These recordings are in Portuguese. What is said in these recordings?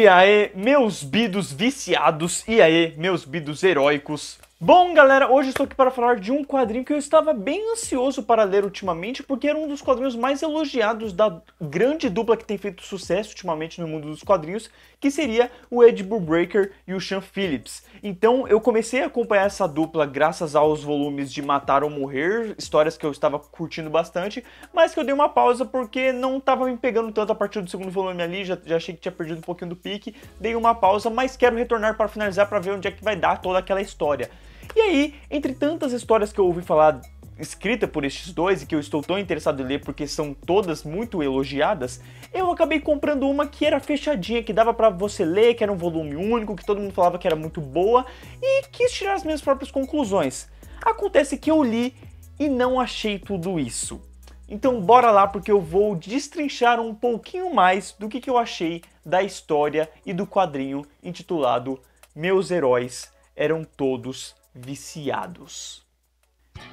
E aí, meus bidos viciados, e aí, meus bidos heróicos. Bom, galera, hoje estou aqui para falar de um quadrinho que eu estava bem ansioso para ler ultimamente, porque era um dos quadrinhos mais elogiados da grande dupla que tem feito sucesso ultimamente no mundo dos quadrinhos, que seria o Ed Brubaker e o Sean Phillips. Então eu comecei a acompanhar essa dupla graças aos volumes de Matar ou Morrer, histórias que eu estava curtindo bastante, mas que eu dei uma pausa porque não estava me pegando tanto a partir do segundo volume ali, já achei que tinha perdido um pouquinho do pique, dei uma pausa, mas quero retornar para finalizar para ver onde é que vai dar toda aquela história. E aí, entre tantas histórias que eu ouvi falar escrita por estes dois e que eu estou tão interessado em ler porque são todas muito elogiadas, eu acabei comprando uma que era fechadinha, que dava pra você ler, que era um volume único, que todo mundo falava que era muito boa e quis tirar as minhas próprias conclusões. Acontece que eu li e não achei tudo isso. Então bora lá porque eu vou destrinchar um pouquinho mais do que eu achei da história e do quadrinho intitulado Meus Heróis Eram Todos Viciados.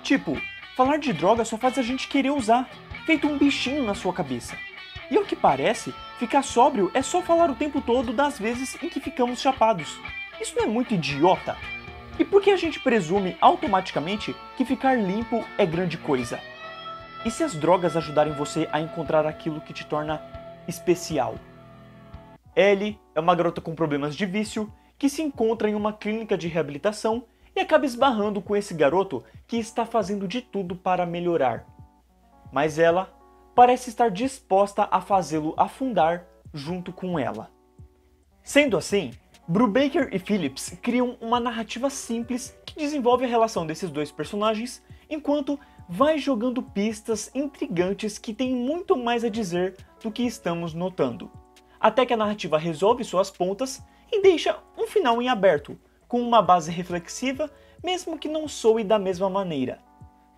Tipo, falar de droga só faz a gente querer usar, feito um bichinho na sua cabeça. E ao que parece, ficar sóbrio é só falar o tempo todo das vezes em que ficamos chapados. Isso não é muito idiota? E por que a gente presume automaticamente que ficar limpo é grande coisa? E se as drogas ajudarem você a encontrar aquilo que te torna especial? Ellie é uma garota com problemas de vício que se encontra em uma clínica de reabilitação e acaba esbarrando com esse garoto que está fazendo de tudo para melhorar. Mas ela parece estar disposta a fazê-lo afundar junto com ela. Sendo assim, Brubaker e Phillips criam uma narrativa simples que desenvolve a relação desses dois personagens, enquanto vai jogando pistas intrigantes que têm muito mais a dizer do que estamos notando. Até que a narrativa resolve suas pontas e deixa um final em aberto, com uma base reflexiva, mesmo que não soe da mesma maneira.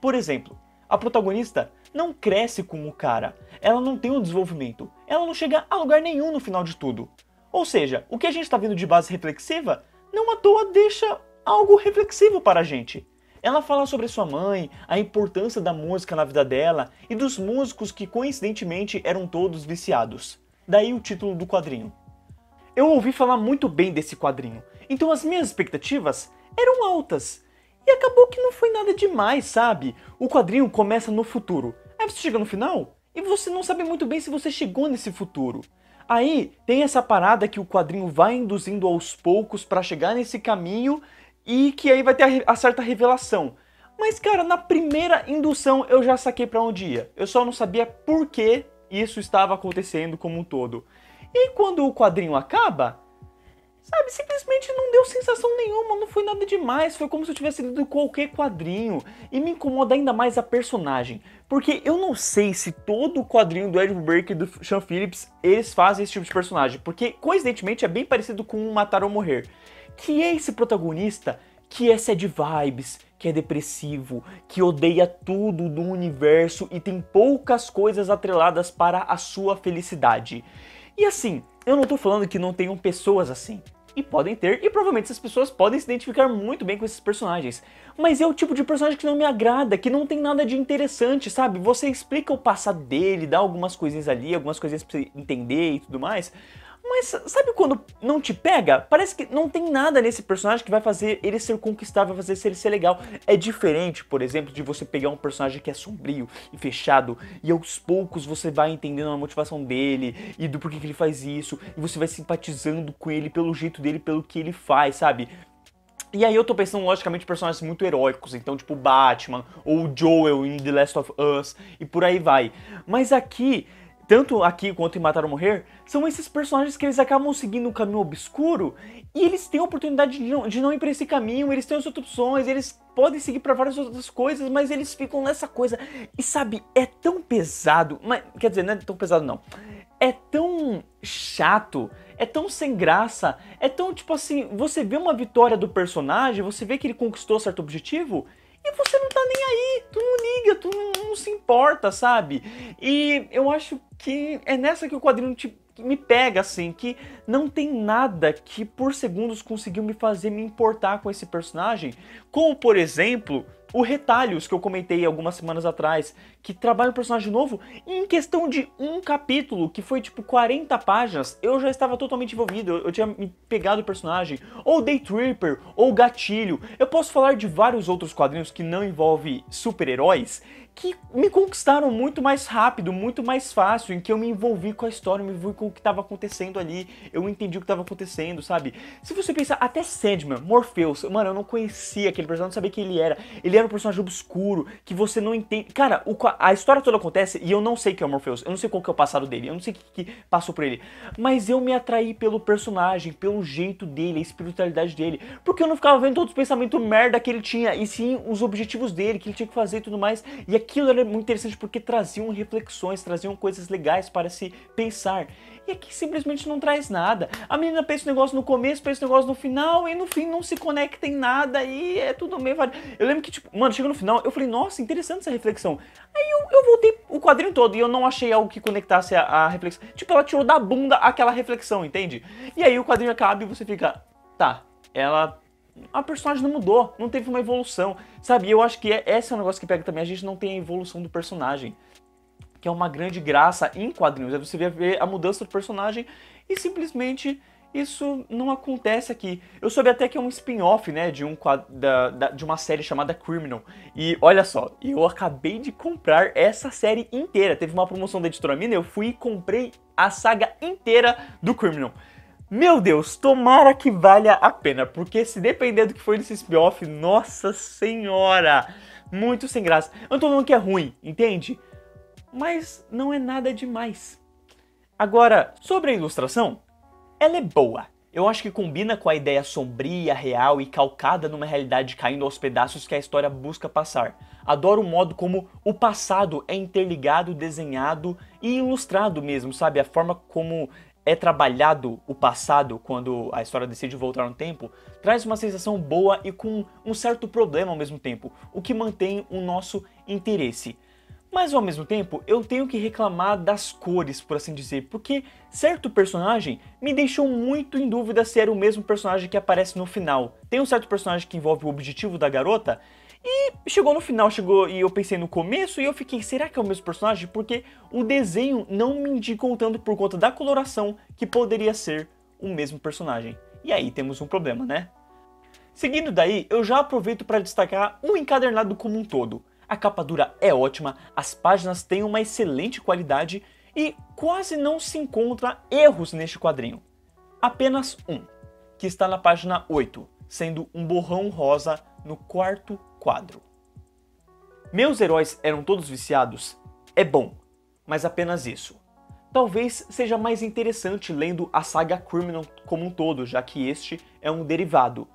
Por exemplo, a protagonista não cresce como o cara, ela não tem um desenvolvimento, ela não chega a lugar nenhum no final de tudo. Ou seja, o que a gente está vendo de base reflexiva, não à toa deixa algo reflexivo para a gente. Ela fala sobre sua mãe, a importância da música na vida dela e dos músicos que coincidentemente eram todos viciados. Daí o título do quadrinho. Eu ouvi falar muito bem desse quadrinho, então as minhas expectativas eram altas. E acabou que não foi nada demais, sabe? O quadrinho começa no futuro, aí você chega no final e você não sabe muito bem se você chegou nesse futuro. Aí tem essa parada que o quadrinho vai induzindo aos poucos para chegar nesse caminho e que aí vai ter a certa revelação. Mas cara, na primeira indução eu já saquei para onde ia, eu só não sabia por que isso estava acontecendo como um todo. E quando o quadrinho acaba, sabe, simplesmente não deu sensação nenhuma, não foi nada demais, foi como se eu tivesse lido qualquer quadrinho. E me incomoda ainda mais a personagem, porque eu não sei se todo o quadrinho do Ed Brubaker e do Sean Phillips, eles fazem esse tipo de personagem, porque coincidentemente é bem parecido com o Matar ou Morrer, que é esse protagonista que é sad vibes, que é depressivo, que odeia tudo do universo e tem poucas coisas atreladas para a sua felicidade. E assim, eu não tô falando que não tenham pessoas assim, e podem ter, e provavelmente essas pessoas podem se identificar muito bem com esses personagens, mas é o tipo de personagem que não me agrada, que não tem nada de interessante, sabe? Você explica o passado dele, dá algumas coisinhas ali, algumas coisinhas pra você entender e tudo mais, mas sabe quando não te pega? Parece que não tem nada nesse personagem que vai fazer ele ser conquistável, vai fazer ele ser legal. É diferente, por exemplo, de você pegar um personagem que é sombrio e fechado e aos poucos você vai entendendo a motivação dele e do porquê que ele faz isso e você vai simpatizando com ele pelo jeito dele, pelo que ele faz, sabe? E aí eu tô pensando, logicamente, em personagens muito heróicos, então tipo Batman ou o Joel em The Last of Us e por aí vai. Mas aqui, tanto aqui quanto em Matar ou Morrer, são esses personagens que eles acabam seguindo um caminho obscuro e eles têm a oportunidade de não ir para esse caminho, eles têm as outras opções, eles podem seguir para várias outras coisas, mas eles ficam nessa coisa. E sabe, é tão pesado, mas quer dizer, não é tão pesado não. É tão chato, é tão sem graça, é tão tipo assim, você vê uma vitória do personagem, você vê que ele conquistou certo objetivo e você não tá nem aí, tu não liga, tu não se importa, sabe? E eu acho que é nessa que o quadrinho me pega, assim, que não tem nada que por segundos conseguiu me fazer me importar com esse personagem, como por exemplo, O Retalhos, que eu comentei algumas semanas atrás, que trabalha um personagem novo, e em questão de um capítulo, que foi tipo 40 páginas, eu já estava totalmente envolvido, eu tinha me pegado o personagem, ou Day Tripper, ou Gatilho. Eu posso falar de vários outros quadrinhos que não envolvem super-heróis, que me conquistaram muito mais rápido, muito mais fácil, em que eu me envolvi com a história, me envolvi com o que estava acontecendo ali, eu entendi o que estava acontecendo, sabe? Se você pensar, até Sandman, Morpheus, mano, eu não conhecia aquele personagem, não sabia quem ele era um personagem obscuro, que você não entende. Cara, a história toda acontece e eu não sei quem é o Morpheus, eu não sei qual que é o passado dele, eu não sei o que passou por ele, mas eu me atraí pelo personagem, pelo jeito dele, a espiritualidade dele, porque eu não ficava vendo todos os pensamentos merda que ele tinha, e sim os objetivos dele, que ele tinha que fazer e tudo mais, e aquilo era muito interessante porque traziam reflexões, traziam coisas legais para se pensar. E aqui simplesmente não traz nada. A menina pensa o negócio no começo, pensa o negócio no final, e no fim não se conecta em nada, e é tudo meio variado. Eu lembro que, tipo, mano, chega no final, eu falei, nossa, interessante essa reflexão. Aí eu voltei o quadrinho todo e eu não achei algo que conectasse a reflexão. Tipo, ela tirou da bunda aquela reflexão, entende? E aí o quadrinho acaba e você fica, tá, a personagem não mudou, não teve uma evolução, sabe? E eu acho que esse é um negócio que pega também, a gente não tem a evolução do personagem, que é uma grande graça em quadrinhos, é você ver a mudança do personagem e simplesmente isso não acontece aqui. Eu soube até que é um spin-off, né, de uma série chamada Criminal, e olha só, eu acabei de comprar essa série inteira, teve uma promoção da Editora Mina, eu fui e comprei a saga inteira do Criminal. Meu Deus, tomara que valha a pena, porque se depender do que foi desse spin-off, nossa senhora, muito sem graça. Eu não tô falando que é ruim, entende? Mas não é nada demais. Agora, sobre a ilustração, ela é boa. Eu acho que combina com a ideia sombria, real e calcada numa realidade caindo aos pedaços que a história busca passar. Adoro o modo como o passado é interligado, desenhado e ilustrado mesmo, sabe? A forma como é trabalhado o passado quando a história decide voltar no tempo, traz uma sensação boa e com um certo problema ao mesmo tempo, o que mantém o nosso interesse. Mas ao mesmo tempo, eu tenho que reclamar das cores, por assim dizer, porque certo personagem me deixou muito em dúvida se era o mesmo personagem que aparece no final. Tem um certo personagem que envolve o objetivo da garota, e chegou no final, e eu pensei no começo e eu fiquei, será que é o mesmo personagem? Porque o desenho não me indicou tanto por conta da coloração que poderia ser o mesmo personagem. E aí temos um problema, né? Seguindo daí, eu já aproveito para destacar o encadernado como um todo. A capa dura é ótima, as páginas têm uma excelente qualidade e quase não se encontra erros neste quadrinho. Apenas um, que está na página 8, sendo um borrão rosa no quarto quadro. Meus heróis eram todos viciados? É bom, mas apenas isso. Talvez seja mais interessante lendo a saga Criminal como um todo, já que este é um derivado.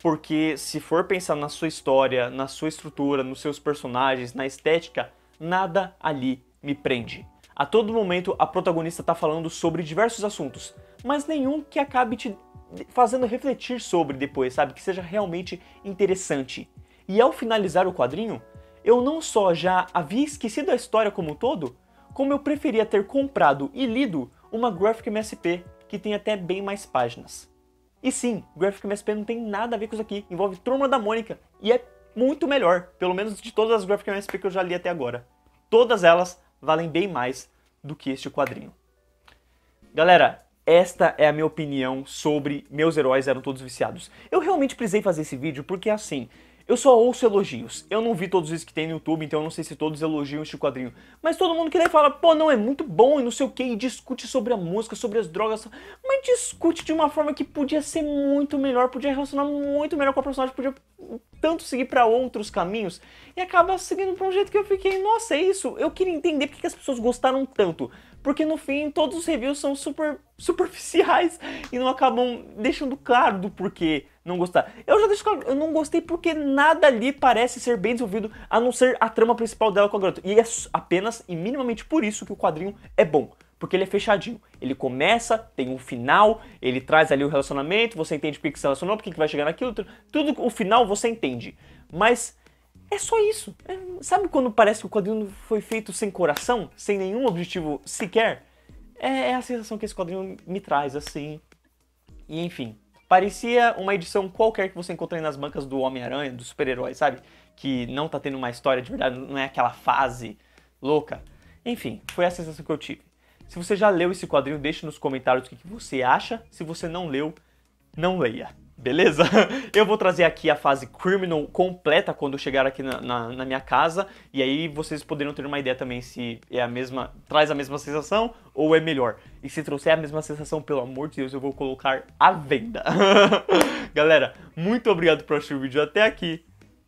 Porque se for pensar na sua história, na sua estrutura, nos seus personagens, na estética, nada ali me prende. A todo momento a protagonista está falando sobre diversos assuntos, mas nenhum que acabe te fazendo refletir sobre depois, sabe? Que seja realmente interessante. E ao finalizar o quadrinho, eu não só já havia esquecido a história como um todo, como eu preferia ter comprado e lido uma Graphic MSP que tem até bem mais páginas. E sim, Graphic MSP não tem nada a ver com isso aqui, envolve Turma da Mônica e é muito melhor, pelo menos de todas as Graphic MSP que eu já li até agora. Todas elas valem bem mais do que este quadrinho. Galera, esta é a minha opinião sobre Meus Heróis Eram Todos Viciados. Eu realmente precisei fazer esse vídeo porque assim, eu só ouço elogios. Eu não vi todos os que tem no YouTube, então eu não sei se todos elogiam este quadrinho. Mas todo mundo que lê fala, pô, não, é muito bom e não sei o que, e discute sobre a música, sobre as drogas, mas discute de uma forma que podia ser muito melhor, podia relacionar muito melhor com a personagem, podia tanto seguir pra outros caminhos, e acaba seguindo pra um jeito que eu fiquei, nossa, é isso, eu queria entender porque que as pessoas gostaram tanto. Porque no fim, todos os reviews são super superficiais e não acabam deixando claro do porquê não gostar. Eu já deixo claro, eu não gostei porque nada ali parece ser bem desenvolvido, a não ser a trama principal dela com a garota. E é apenas e minimamente por isso que o quadrinho é bom. Porque ele é fechadinho. Ele começa, tem um final, ele traz ali o relacionamento, você entende por que se relacionou, por que vai chegar naquilo, tudo o final você entende. Mas é só isso. Sabe quando parece que o quadrinho foi feito sem coração, sem nenhum objetivo sequer? É a sensação que esse quadrinho me traz, assim. E enfim, parecia uma edição qualquer que você encontra aí nas bancas do Homem-Aranha, dos super-heróis, sabe? que não tá tendo uma história de verdade, não é aquela fase louca. Enfim, foi a sensação que eu tive. Se você já leu esse quadrinho, deixe nos comentários o que você acha. Se você não leu, não leia. Beleza? Eu vou trazer aqui a fase Criminal completa quando eu chegar aqui na minha casa. E aí vocês poderão ter uma ideia também se é a mesma, traz a mesma sensação ou é melhor. E se trouxer a mesma sensação, pelo amor de Deus, eu vou colocar à venda. Galera, muito obrigado por assistir o vídeo até aqui.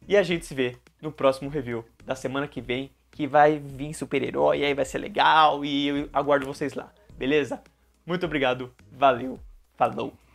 E a gente se vê no próximo review da semana que vem, que vai vir super-herói, aí vai ser legal e eu aguardo vocês lá. Beleza? Muito obrigado, valeu, falou!